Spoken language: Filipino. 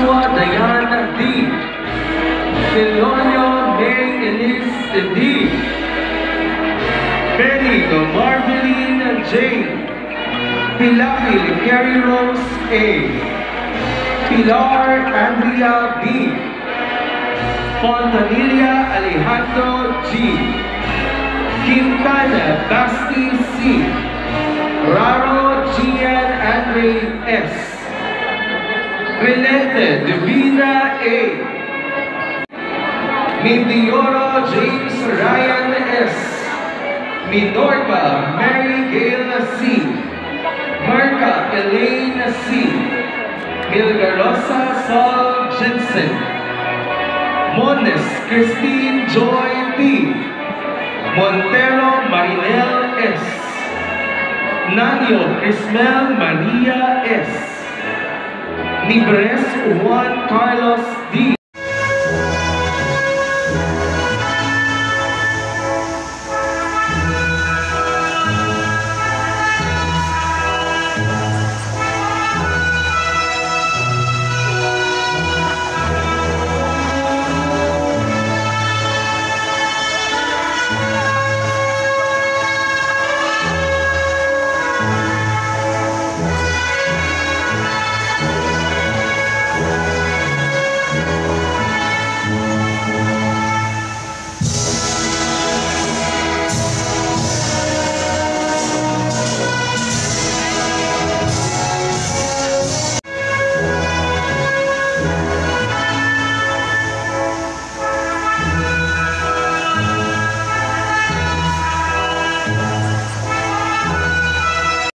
Francois Diana D. Delonia May Elise D. Penny Marveline J. Pilapil Carrie Rose A. Pilar Andrea B. Fontanilla Alejandro G. Quintana Basti C. Raro Gian Andre S. Renete Divina A. Mindioro James Ryan S. Minorca Mary Gail C. Marca Elaine C. Milgarosa Saul Jensen. Mones Christine Joy P. Montero Marinel S. Nanyo Crismel Maria S. Nibres Juan Carlos D.